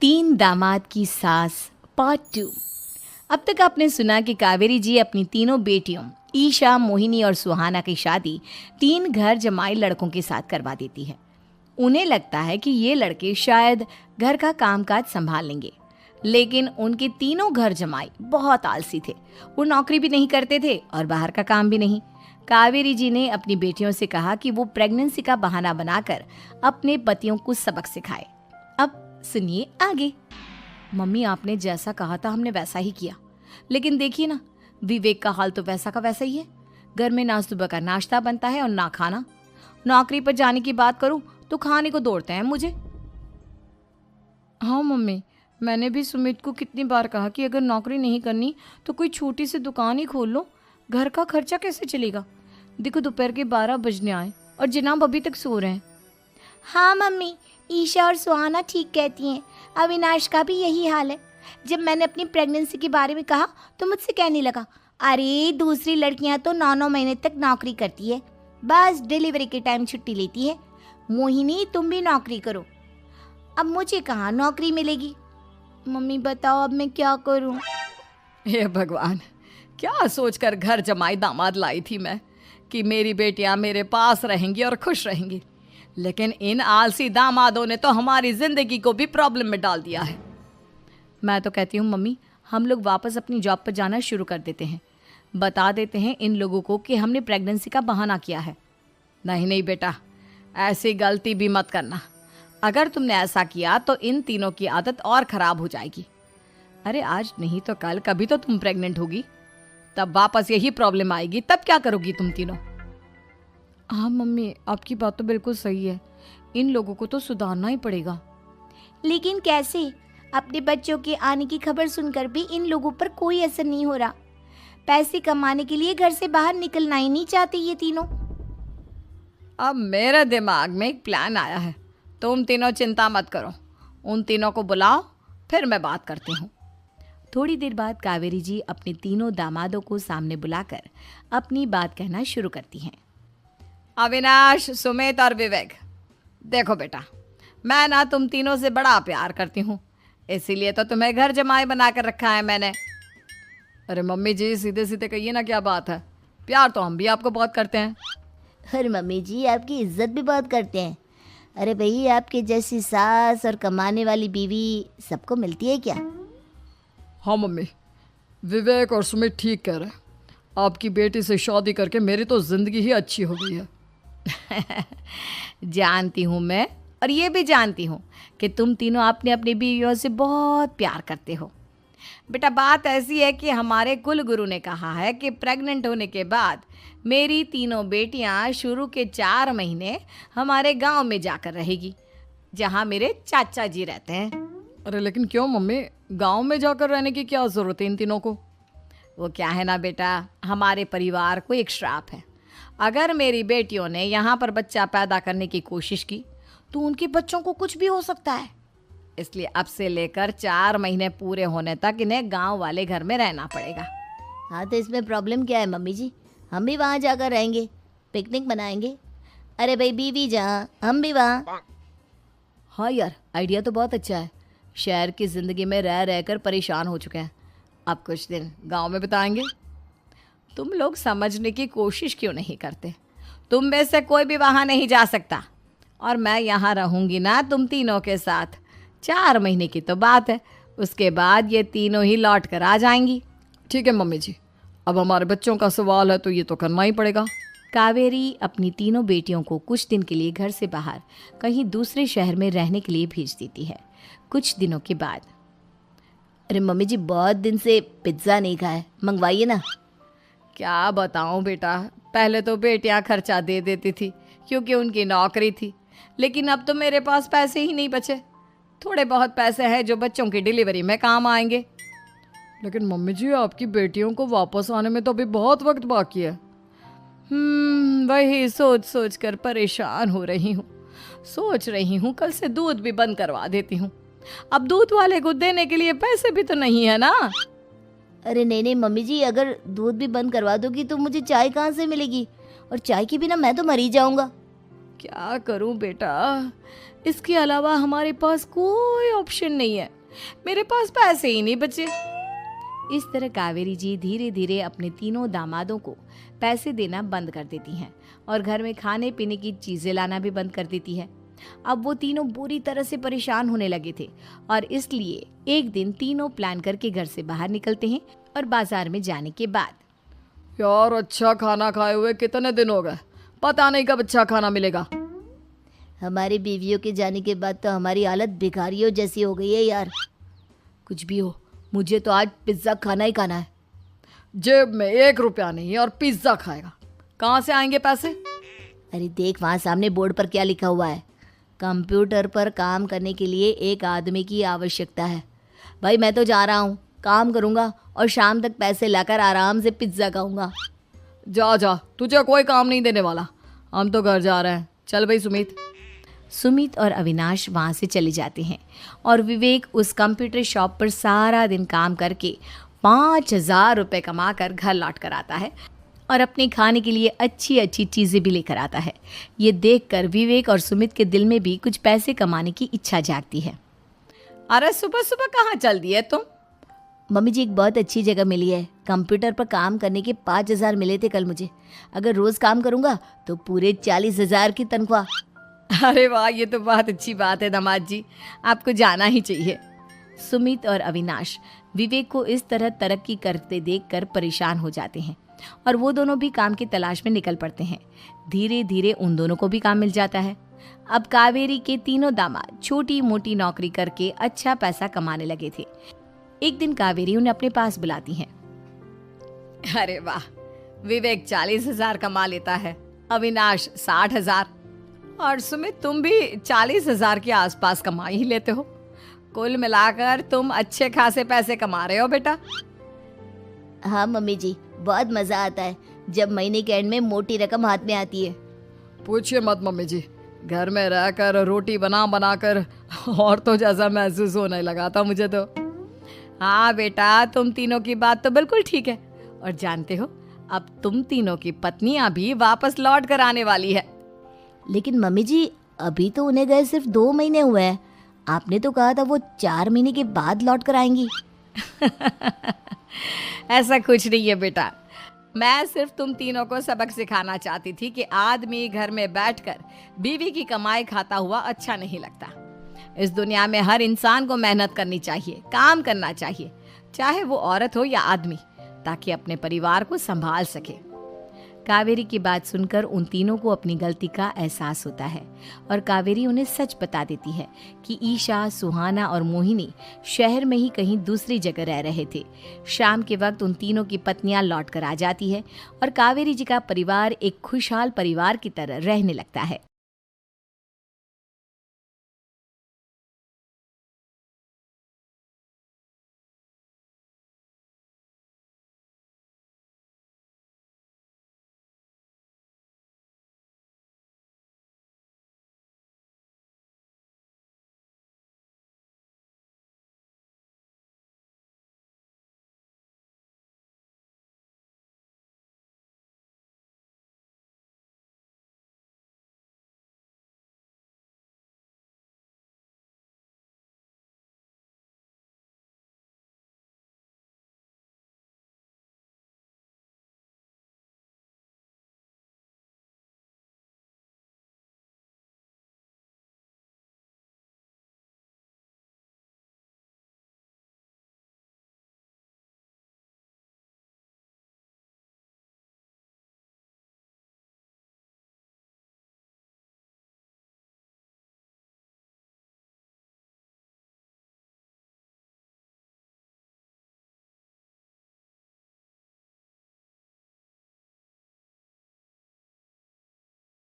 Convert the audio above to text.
तीन दामाद की सास पार्ट 2। अब तक आपने सुना कि कावेरी जी अपनी तीनों बेटियों ईशा, मोहिनी और सुहाना की शादी 3 घर जमाई लड़कों के साथ करवा देती है। उन्हें लगता है कि ये लड़के शायद घर का कामकाज संभाल लेंगे, लेकिन उनके तीनों घर जमाई बहुत आलसी थे। वो नौकरी भी नहीं करते थे और बाहर का काम भी नहीं। कावेरी जी ने अपनी बेटियों से कहा कि वो प्रेगनेंसी का बहाना बनाकर अपने पतियों को सबक सिखाए। अब सुनिए आगे। मम्मी, आपने जैसा कहा था हमने वैसा ही किया, लेकिन देखिए ना, विवेक का हाल तो वैसा का वैसा ही है। घर में ना सुबह का नाश्ता बनता है और ना खाना। नौकरी पर जाने की बात करूं तो खाने को दौड़ते हैं मुझे। हाँ मम्मी, मैंने भी सुमित को कितनी बार कहा कि अगर नौकरी नहीं करनी तो कोई छोटी सी दुकान ही खोल लो। घर का खर्चा कैसे चलेगा? देखो दोपहर के 12 बजने आए और जनाब अभी तक सो रहे हैं। हाँ मम्मी, ईशा और सुहाना ठीक कहती हैं। अविनाश का भी यही हाल है। जब मैंने अपनी प्रेगनेंसी के बारे में कहा तो मुझसे कहने लगा, अरे दूसरी लड़कियां तो 9-9 महीने तक नौकरी करती है, बस डिलीवरी के टाइम छुट्टी लेती है। मोहिनी, तुम भी नौकरी करो। अब मुझे कहाँ नौकरी मिलेगी? मम्मी बताओ, अब मैं क्या करूँ? हे भगवान, क्या सोचकर घर जमाई दामाद लाई थी मैं कि मेरी बेटियां मेरे पास रहेंगी और खुश रहेंगी, लेकिन इन आलसी दामादों ने तो हमारी जिंदगी को भी प्रॉब्लम में डाल दिया है। मैं तो कहती हूँ मम्मी, हम लोग वापस अपनी जॉब पर जाना शुरू कर देते हैं। बता देते हैं इन लोगों को कि हमने प्रेगनेंसी का बहाना किया है। नहीं नहीं बेटा, ऐसी गलती भी मत करना। अगर तुमने ऐसा किया तो इन तीनों की आदत और ख़राब हो जाएगी। अरे आज नहीं तो कल कभी तो तुम प्रेग्नेंट होगी, तब वापस यही प्रॉब्लम आएगी। तब क्या करोगी तुम तीनों? हाँ मम्मी, आपकी बात तो बिल्कुल सही है। इन लोगों को तो सुधारना ही पड़ेगा। लेकिन कैसे? अपने बच्चों के आने की खबर सुनकर भी इन लोगों पर कोई असर नहीं हो रहा। पैसे कमाने के लिए घर से बाहर निकलना ही नहीं चाहते ये तीनों। अब मेरे दिमाग में एक प्लान आया है। तुम तीनों चिंता मत करो, उन तीनों को बुलाओ, फिर मैं बात करती हूँ। थोड़ी देर बाद कावेरी जी अपने तीनों दामादों को सामने बुलाकर अपनी बात कहना शुरू करती हैं। अविनाश, सुमित और विवेक, देखो बेटा, मैं ना तुम तीनों से बड़ा प्यार करती हूँ, इसीलिए तो तुम्हें घर जमाई बना कर रखा है मैंने। अरे मम्मी जी, सीधे सीधे कहिए ना, क्या बात है? प्यार तो हम भी आपको बहुत करते हैं। अरे मम्मी जी, आपकी इज्जत भी बहुत करते हैं। अरे भाई, आपके जैसी सास और कमाने वाली बीवी सबको मिलती है क्या? हाँ मम्मी, विवेक और सुमित ठीक कह रहे हैं। आपकी बेटी से शादी करके मेरी तो ज़िंदगी ही अच्छी हो गई है। जानती हूँ मैं, और ये भी जानती हूँ कि तुम तीनों अपने अपनी बीवियों से बहुत प्यार करते हो। बेटा, बात ऐसी है कि हमारे कुल गुरु ने कहा है कि प्रेग्नेंट होने के बाद मेरी तीनों बेटियां शुरू के 4 महीने हमारे गांव में जाकर रहेगी, जहां मेरे चाचा जी रहते हैं। अरे लेकिन क्यों मम्मी, गांव में जाकर रहने की क्या ज़रूरत है इन तीनों को? वो क्या है ना बेटा, हमारे परिवार को एक श्राप है। अगर मेरी बेटियों ने यहाँ पर बच्चा पैदा करने की कोशिश की तो उनके बच्चों को कुछ भी हो सकता है। इसलिए अब से लेकर 4 महीने पूरे होने तक इन्हें गांव वाले घर में रहना पड़ेगा। हाँ, तो इसमें प्रॉब्लम क्या है मम्मी जी? हम भी वहाँ जाकर रहेंगे, पिकनिक मनाएंगे। अरे भाई, बीवी जहाँ हम भी वहाँ। हाँ यार, आइडिया तो बहुत अच्छा है। शहर की ज़िंदगी में रह रहकर परेशान हो चुके हैं, अब कुछ दिन गांव में बिताएंगे। तुम लोग समझने की कोशिश क्यों नहीं करते? तुम में से कोई भी वहाँ नहीं जा सकता, और मैं यहाँ रहूँगी ना तुम तीनों के साथ। 4 महीने की तो बात है, उसके बाद ये तीनों ही लौट कर आ जाएंगी। ठीक है मम्मी जी, अब हमारे बच्चों का सवाल है तो ये तो करना ही पड़ेगा। कावेरी अपनी तीनों बेटियों को कुछ दिन के लिए घर से बाहर कहीं दूसरे शहर में रहने के लिए भेज देती है। कुछ दिनों के बाद, अरे मम्मी जी, बहुत दिन से पिज्ज़ा नहीं खाया, मंगवाइए ना। क्या बताऊं बेटा, पहले तो बेटियां खर्चा दे देती थी क्योंकि उनकी नौकरी थी, लेकिन अब तो मेरे पास पैसे ही नहीं बचे। थोड़े बहुत पैसे हैं जो बच्चों की डिलीवरी में काम आएंगे। लेकिन मम्मी जी, आपकी बेटियों को वापस आने में तो अभी बहुत वक्त बाकी है। वही सोच सोच कर परेशान हो रही हूँ। सोच रही हूँ कल से दूध भी बंद करवा देती हूँ। अब दूध वाले को देने के लिए पैसे भी तो नहीं है ना। अरे नहीं नहीं मम्मी जी, अगर दूध भी बंद करवा दोगी तो मुझे चाय कहाँ से मिलेगी? और चाय के बिना मैं तो मर ही जाऊंगा। क्या करूं बेटा, इसके अलावा हमारे पास कोई ऑप्शन नहीं है, मेरे पास पैसे ही नहीं बचे। इस तरह कावेरी जी धीरे धीरे अपने तीनों दामादों को पैसे देना बंद कर देती हैं और घर में खाने पीने की चीजें लाना भी बंद कर देती है। अब वो तीनों बुरी तरह से परेशान होने लगे थे और इसलिए एक दिन तीनों प्लान करके घर से बाहर निकलते हैं और बाजार में जाने के बाद, यार अच्छा खाना खाए हुए कितने दिन हो गए, पता नहीं कब अच्छा खाना मिलेगा। हमारी बीवियों के जाने के बाद तो हमारी हालत भिखारियों जैसी हो गई है यार। कुछ भी हो, मुझे तो आज पिज्ज़ा खाना ही खाना है। जेब में 1 रुपया नहीं और पिज्जा खाएगा, कहाँ से आएंगे पैसे? अरे देख वहाँ सामने बोर्ड पर क्या लिखा हुआ है, कंप्यूटर पर काम करने के लिए एक आदमी की आवश्यकता है। भाई मैं तो जा रहा हूँ, काम करूँगा और शाम तक पैसे लाकर आराम से पिज्ज़ा खाऊंगा। जा जा, तुझे कोई काम नहीं देने वाला, हम तो घर जा रहे हैं। चल भाई सुमित। सुमित और अविनाश वहाँ से चले जाते हैं और विवेक उस कंप्यूटर शॉप पर सारा दिन काम करके 5,000 रुपये कमा कर घर लौट कर आता है और अपने खाने के लिए अच्छी अच्छी चीज़ें भी लेकर आता है। ये देखकर विवेक और सुमित के दिल में भी कुछ पैसे कमाने की इच्छा जागती है। अरे सुबह सुबह कहाँ चल दी है तुम? मम्मी जी एक बहुत अच्छी जगह मिली है, कंप्यूटर पर काम करने के 5,000 मिले थे कल मुझे। अगर रोज़ काम करूँगा तो पूरे 40,000 की तनख्वाह। अरे वाह, ये तो बहुत अच्छी बात है दामाद जी, आपको जाना ही चाहिए। सुमित और अविनाश विवेक को इस तरह तरक्की करते देखकर परेशान हो जाते हैं और वो दोनों भी काम की तलाश में निकल पड़ते हैं। धीरे धीरे उन दोनों को भी काम मिल जाता है। अब कावेरी के तीनों दामाद छोटी मोटी नौकरी करके अच्छा पैसा कमाने लगे थे। एक दिन कावेरी उन्हें अपने पास बुलाती है। अरे वाह, विवेक 40,000 कमा लेता है, अविनाश 60,000 और सुमित तुम भी 40,000 के आसपास कमा ही लेते हो। कुल मिलाकर तुम अच्छे खासे पैसे कमा रहे हो बेटा। हाँ मम्मी जी, बहुत मज़ा आता है जब महीने के एंड में मोटी रकम हाथ में आती है। पूछिए मत मम्मी जी, घर में रहकर रोटी बना बना कर औरतों जैसा महसूस होने लगा था मुझे तो। हाँ बेटा, तुम तीनों की बात तो बिल्कुल ठीक है और जानते हो अब तुम तीनों की पत्नियां भी वापस लौट कर आने वाली है। लेकिन मम्मी जी अभी तो उन्हें गए सिर्फ 2 महीने हुए हैं, आपने तो कहा था वो 4 महीने के बाद लौट कर आएंगी। ऐसा कुछ नहीं है बेटा, मैं सिर्फ तुम तीनों को सबक सिखाना चाहती थी कि आदमी घर में बैठकर बीवी की कमाई खाता हुआ अच्छा नहीं लगता। इस दुनिया में हर इंसान को मेहनत करनी चाहिए, काम करना चाहिए, चाहे वो औरत हो या आदमी, ताकि अपने परिवार को संभाल सके। कावेरी की बात सुनकर उन तीनों को अपनी गलती का एहसास होता है और कावेरी उन्हें सच बता देती है कि ईशा, सुहाना और मोहिनी शहर में ही कहीं दूसरी जगह रह रहे थे। शाम के वक्त उन तीनों की पत्नियां लौट कर आ जाती है और कावेरी जी का परिवार एक खुशहाल परिवार की तरह रहने लगता है।